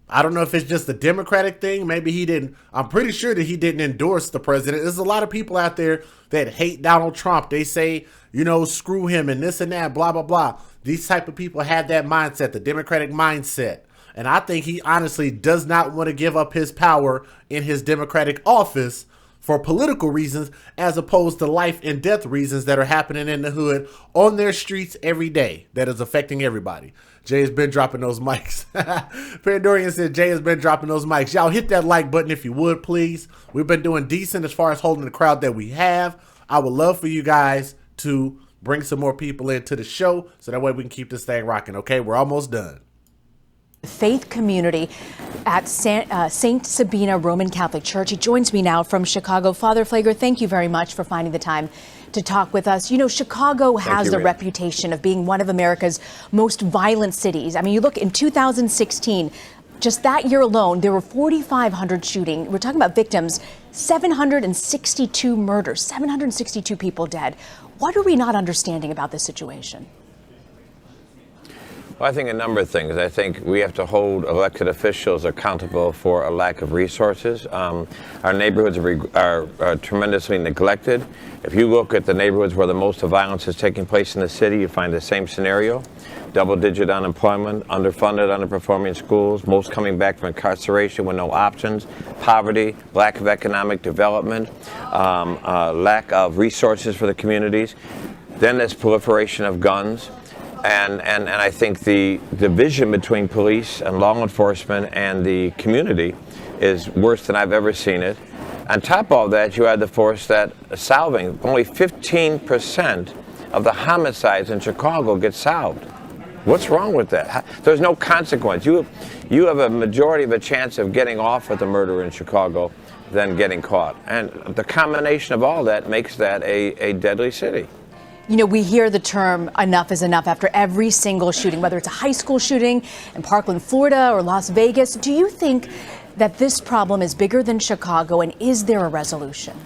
I don't know if it's just a Democratic thing. Maybe he didn't, I'm pretty sure that he didn't endorse the president. There's a lot of people out there that hate Donald Trump. They say, you know, screw him and this and that, blah, blah, blah. These type of people have that mindset, the Democratic mindset. And I think he honestly does not want to give up his power in his Democratic office for political reasons, as opposed to life and death reasons that are happening in the hood on their streets every day that is affecting everybody. Jay has been dropping those mics. Pandorian said Jay has been dropping those mics. Y'all hit that like button if you would, please. We've been doing decent as far as holding the crowd that we have. I would love for you guys to bring some more people into the show so that way we can keep this thing rocking, okay? We're almost done. Faith community at St. Sabina Roman Catholic Church. He joins me now from Chicago. Father Pfleger, thank you very much for finding the time to talk with us. You know, Chicago has a reputation of being one of America's most violent cities. I mean, you look in 2016, just that year alone, there were 4,500 shootings. We're talking about victims, 762 murders, 762 people dead. What are we not understanding about this situation? Well, I think a number of things. I think we have to hold elected officials accountable for a lack of resources. Our neighborhoods are tremendously neglected. If you look at the neighborhoods where the most of violence is taking place in the city, you find the same scenario. Double-digit unemployment, underfunded, underperforming schools, most coming back from incarceration with no options, poverty, lack of economic development, lack of resources for the communities. Then there's proliferation of guns. And I think the division between police and law enforcement and the community is worse than I've ever seen it. On top of all that, you add the force that solving only 15% of the homicides in Chicago get solved. What's wrong with that? There's no consequence. You have a majority of a chance of getting off with a murder in Chicago than getting caught. And the combination of all that makes that a deadly city. You know, we hear the term enough is enough after every single shooting, whether it's a high school shooting in Parkland, Florida, or Las Vegas. Do you think that this problem is bigger than Chicago, and is there a resolution?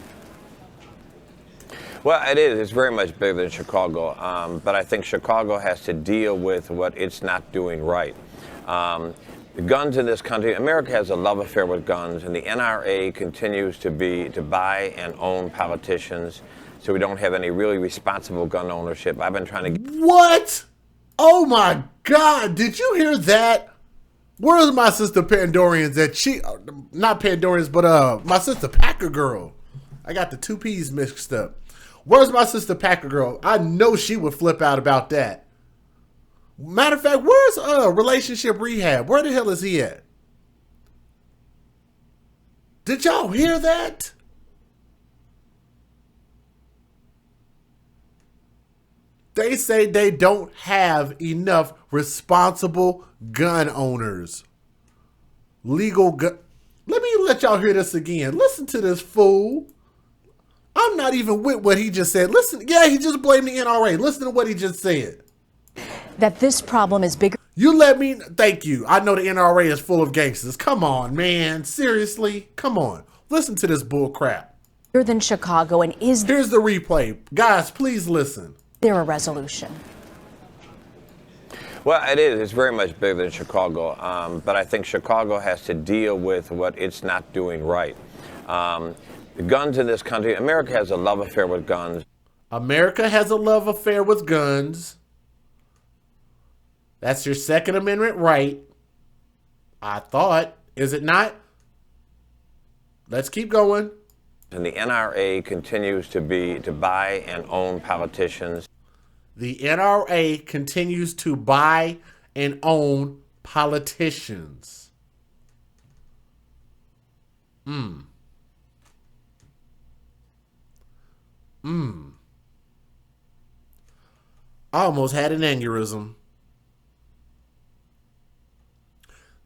Well, it is. It's very much bigger than Chicago, but I think Chicago has to deal with what it's not doing right. The guns in this country, America has a love affair with guns, and the NRA continues to buy and own politicians. So we don't have any really responsible gun ownership. I've been trying to... What? Oh my God, did you hear that? Where's my sister Pandorians that not Pandorians, but my sister Packer girl. I got the two P's mixed up. Where's my sister Packer girl? I know she would flip out about that. Matter of fact, where's relationship rehab? Where the hell is he at? Did y'all hear that? They say they don't have enough responsible gun owners. Legal gun. Let me let y'all hear this again. Listen to this fool. I'm not even with what he just said. Listen, yeah, he just blamed the NRA. Listen to what he just said. That this problem is bigger. You let me, thank you. I know the NRA is full of gangsters. Come on, man. Seriously? Come on. Listen to this bull crap. Bigger than Chicago, and is Here's the replay. Guys, please listen. there a resolution? Well, it is. It's very much bigger than Chicago. But I think Chicago has to deal with what it's not doing right. The guns in this country, America has a love affair with guns. America has a love affair with guns. That's your Second Amendment right. I thought. Is it not? Let's keep going. And the NRA continues to buy and own politicians. The NRA continues to buy and own politicians. I almost had an aneurysm.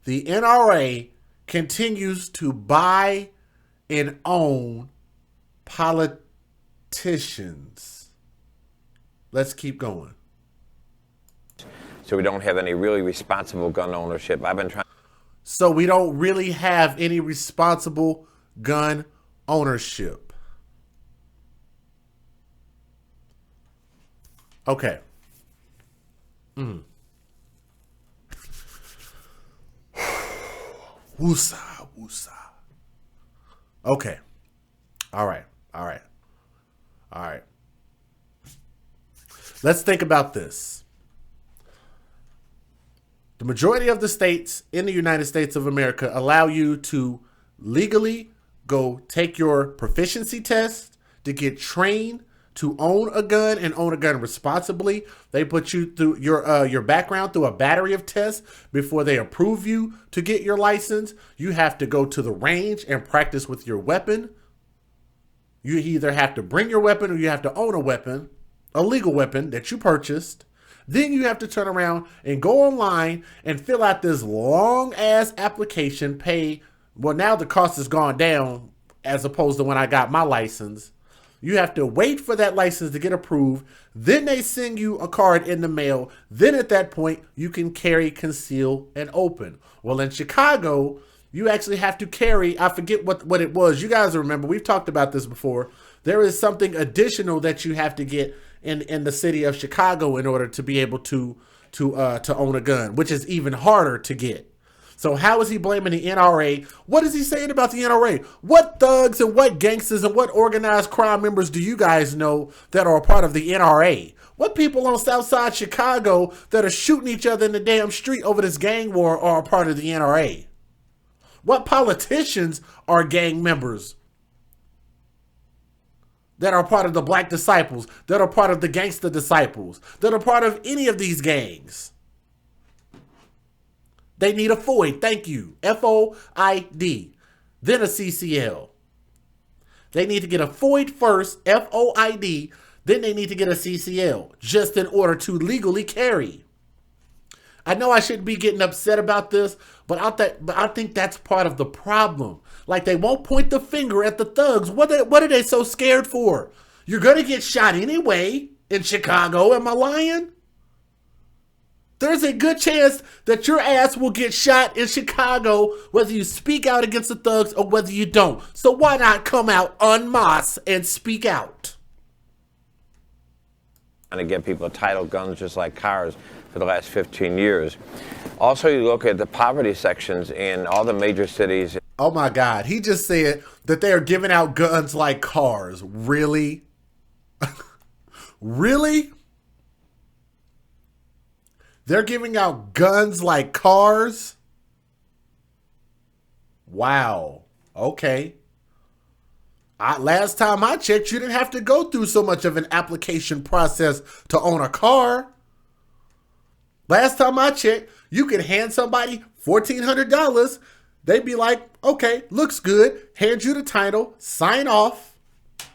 The NRA continues to buy and own politicians. Let's keep going. So we don't have any really responsible gun ownership. I've been trying. So we don't really have any responsible gun ownership. Okay. Woosa, woosa. Okay. All right. Let's think about this. The majority of the states in the United States of America allow you to legally go take your proficiency test, to get trained to own a gun and own a gun responsibly. They put you through your background through a battery of tests before they approve you to get your license. You have to go to the range and practice with your weapon. You either have to bring your weapon or you have to own a weapon, a legal weapon that you purchased. Then you have to turn around and go online and fill out this long ass application, pay. Well, now the cost has gone down as opposed to when I got my license. You have to wait for that license to get approved. Then they send you a card in the mail. Then at that point, you can carry, conceal, and open. Well, in Chicago, you actually have to carry, I forget what it was. You guys remember, we've talked about this before. There is something additional that you have to get in the city of Chicago in order to be able to own a gun, which is even harder to get. So how is he blaming the NRA? What is he saying about the NRA? What thugs and what gangsters and what organized crime members do you guys know that are a part of the NRA? What people on Southside Chicago that are shooting each other in the damn street over this gang war are a part of the NRA? What politicians are gang members that are part of the Black Disciples, that are part of the Gangster Disciples, that are part of any of these gangs? They need a FOID. Thank you. FOID. Then a CCL. They need to get a FOID first, FOID. Then they need to get a CCL just in order to legally carry. I know I shouldn't be getting upset about this, but I think that's part of the problem. Like, they won't point the finger at the thugs. What are they so scared for? You're going to get shot anyway in Chicago. Am I lying? There's a good chance that your ass will get shot in Chicago, whether you speak out against the thugs or whether you don't. So why not come out en masse and speak out? And to get people title guns just like cars for the last 15 years. Also, you look at the poverty sections in all the major cities. Oh my God, he just said that they are giving out guns like cars. Really? Really? They're giving out guns like cars? Wow. Okay. Last time I checked, you didn't have to go through so much of an application process to own a car. Last time I checked, you could hand somebody $1,400. They'd be like, okay, looks good. Hand you the title, sign off,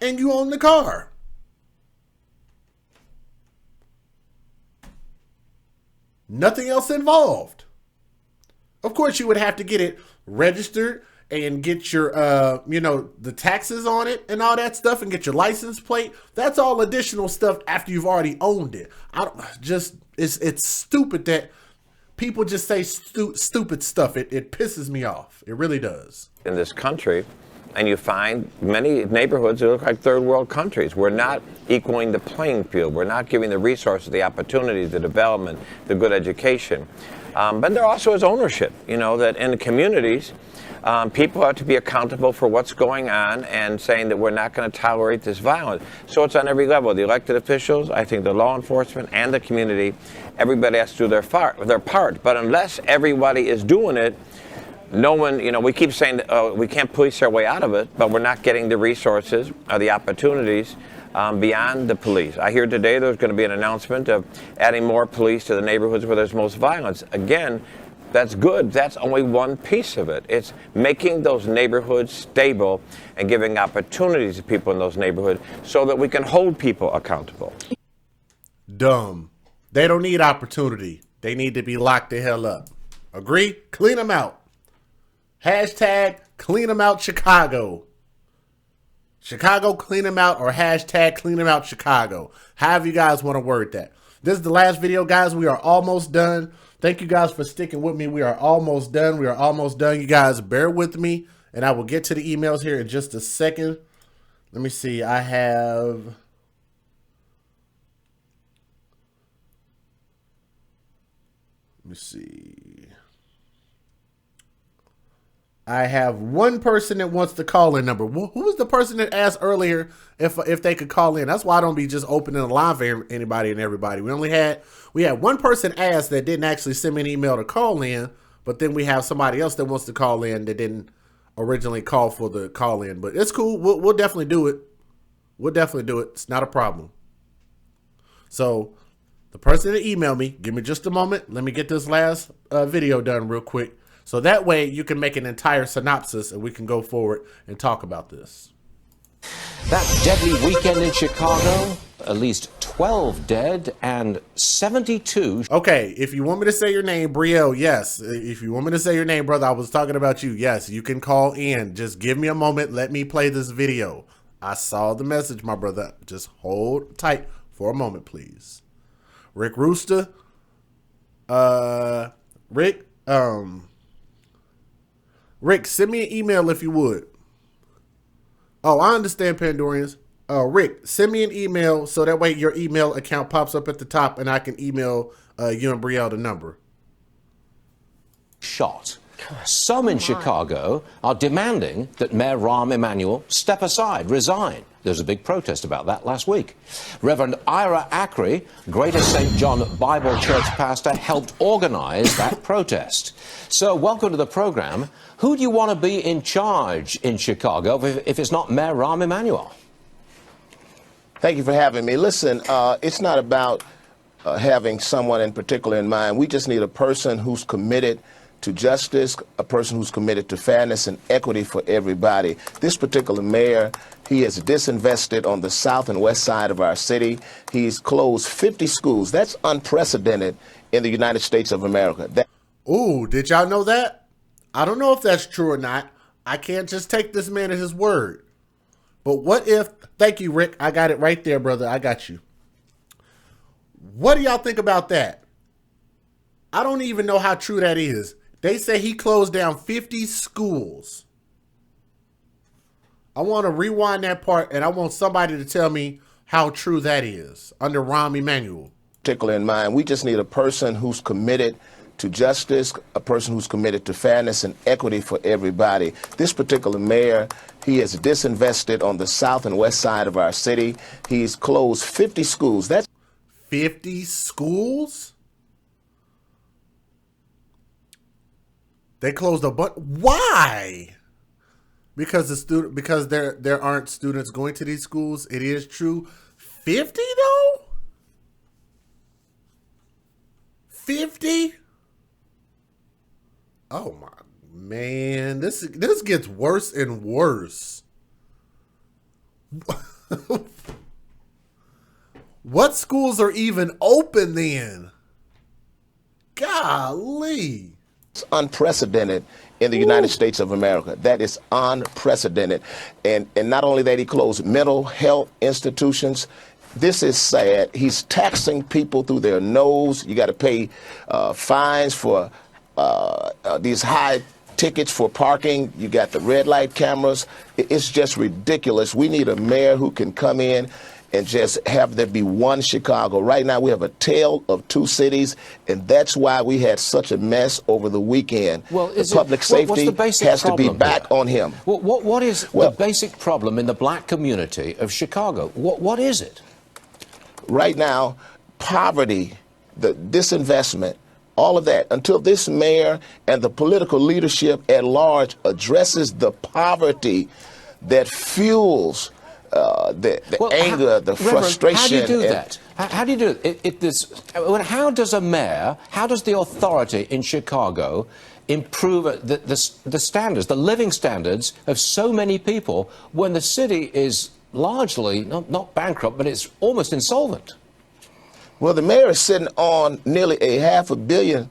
and you own the car. Nothing else involved. Of course, you would have to get it registered and get your, the taxes on it and all that stuff and get your license plate. That's all additional stuff after you've already owned it. It's stupid that people just say stupid stuff. It pisses me off. It really does. In this country, and you find many neighborhoods that look like third world countries. We're not equaling the playing field. We're not giving the resources, the opportunities, the development, the good education. But there also is ownership, that in the communities, people have to be accountable for what's going on and saying that we're not going to tolerate this violence. So it's on every level. The elected officials, I think the law enforcement and the community, everybody has to do their part. But unless everybody is doing it, no one, we keep saying that, we can't police our way out of it, but we're not getting the resources or the opportunities beyond the police. I hear today there's going to be an announcement of adding more police to the neighborhoods where there's most violence. Again, that's good. That's only one piece of it. It's making those neighborhoods stable and giving opportunities to people in those neighborhoods so that we can hold people accountable. Dumb. They don't need opportunity. They need to be locked the hell up. Agree? Clean them out. Hashtag clean them out Chicago. Chicago clean them out, or hashtag clean them out Chicago. However you guys want to word that. This is the last video, guys. We are almost done. Thank you guys for sticking with me. We are almost done. We are almost done. You guys bear with me, and I will get to the emails here in just a second. Let me see. Let me see. I have one person that wants the call-in number. Who was the person that asked earlier if they could call in? That's why I don't be just opening a line for anybody and everybody. We had one person ask that didn't actually send me an email to call in, but then we have somebody else that wants to call in that didn't originally call for the call-in. But it's cool. We'll definitely do it. We'll definitely do it. It's not a problem. So the person that emailed me, give me just a moment. Let me get this last video done real quick. So that way you can make an entire synopsis and we can go forward and talk about this. That deadly weekend in Chicago, at least 12 dead and 72. Okay, if you want me to say your name, Brielle, yes. If you want me to say your name, brother, I was talking about you. Yes, you can call in. Just give me a moment. Let me play this video. I saw the message, my brother. Just hold tight for a moment, please. Rick Rooster. Rick, send me an email if you would. Oh, I understand, Pandorians. Rick, send me an email so that way your email account pops up at the top and I can email you and Brielle the number. Shot. Some in Chicago are demanding that Mayor Rahm Emanuel step aside, resign. There was a big protest about that last week. Reverend Ira Acri, Greater St. John Bible Church pastor, helped organize that protest. So welcome to the program. Who do you want to be in charge in Chicago if it's not Mayor Rahm Emanuel? Thank you for having me. Listen, it's not about having someone in particular in mind. We just need a person who's committed to justice, a person who's committed to fairness and equity for everybody. This particular mayor, he has disinvested on the south and west side of our city. He's closed 50 schools. That's unprecedented in the United States of America. Ooh, did y'all know that? I don't know if that's true or not. I can't just take this man at his word. But what if, thank you, Rick. I got it right there, brother. I got you. What do y'all think about that? I don't even know how true that is. They say he closed down 50 schools. I want to rewind that part, and I want somebody to tell me how true that is under Rahm Emanuel. Particular in mind, we just need a person who's committed to justice, a person who's committed to fairness and equity for everybody. This particular mayor, he has disinvested on the south and west side of our city. He's closed 50 schools. That's 50 schools? They closed a bunch. Why? because there aren't students going to these schools. It is true. 50 though? 50? Oh my man, this gets worse and worse. What schools are even open then? Golly. It's unprecedented in the United States of America. That is unprecedented. And not only that, he closed mental health institutions. This is sad. He's taxing people through their nose. You got to pay fines for these high tickets for parking. You got the red light cameras. It's just ridiculous. We need a mayor who can come in and just have there be one Chicago. Right now we have a tale of two cities, and that's why we had such a mess over the weekend. Well, the public safety has to be back on him. What is the basic problem in the black community of Chicago? What is it? Right now, poverty, the disinvestment, all of that, until this mayor and the political leadership at large addresses the poverty that fuels the anger, the frustration. How do you do that? How do you do it? How does a mayor, how does the authority in Chicago improve the standards, the living standards of so many people when the city is largely, not bankrupt, but it's almost insolvent? Well, the mayor is sitting on nearly $500 million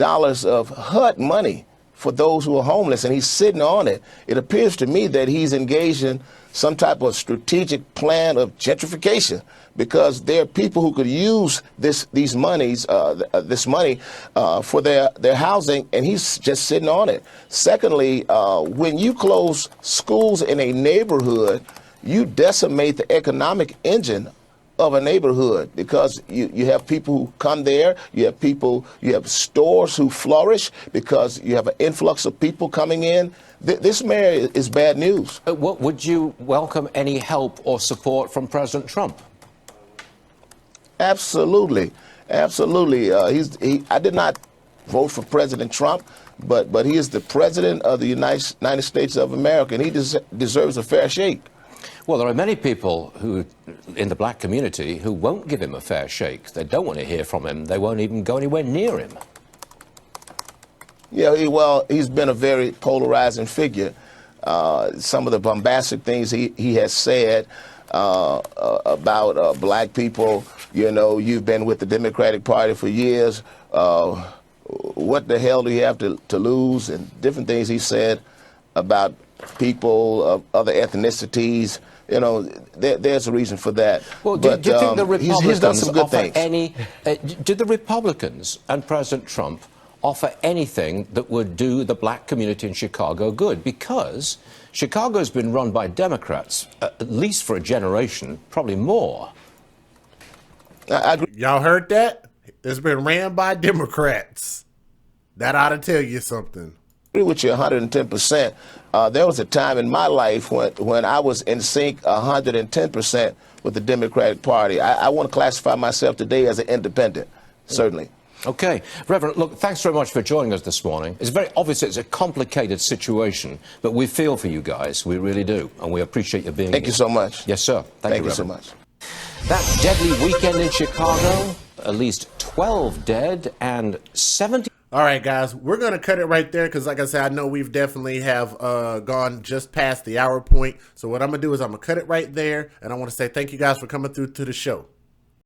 of HUD money for those who are homeless, and he's sitting on it. It appears to me that he's engaged in some type of strategic plan of gentrification, because there are people who could use this money for their housing, and he's just sitting on it. Secondly, when you close schools in a neighborhood, you decimate the economic engine of a neighborhood, because you have people who come there, you have stores who flourish because you have an influx of people coming in. This mayor is bad news. Would you welcome any help or support from President Trump? Absolutely, absolutely. I did not vote for President Trump, but he is the president of the United States of America, and he deserves a fair shake. Well, there are many people who, in the black community, who won't give him a fair shake. They don't want to hear from him. They won't even go anywhere near him. Yeah, well, he's been a very polarizing figure. Some of the bombastic things he has said about black people, you've been with the Democratic Party for years. What the hell do you have to lose? And different things he said about people of other ethnicities. There's a reason for that. Well, do you think the Republicans he's done some good offer things. Did the Republicans and President Trump offer anything that would do the black community in Chicago good? Because Chicago's been run by Democrats, at least for a generation, probably more. I agree. Y'all heard that? It's been ran by Democrats. That ought to tell you something. I agree with you 110%. There was a time in my life when I was in sync 110% with the Democratic Party. I want to classify myself today as an independent, certainly. Okay. Reverend, look, thanks very much for joining us this morning. It's very obvious it's a complicated situation, but we feel for you guys. We really do. And we appreciate you being here. Thank you so much. Yes, sir. Thank you so much. That deadly weekend in Chicago, at least 12 dead and 70... All right, guys, we're going to cut it right there because, like I said, I know we've definitely have gone just past the hour point. So what I'm going to do is I'm going to cut it right there, and I want to say thank you guys for coming through to the show.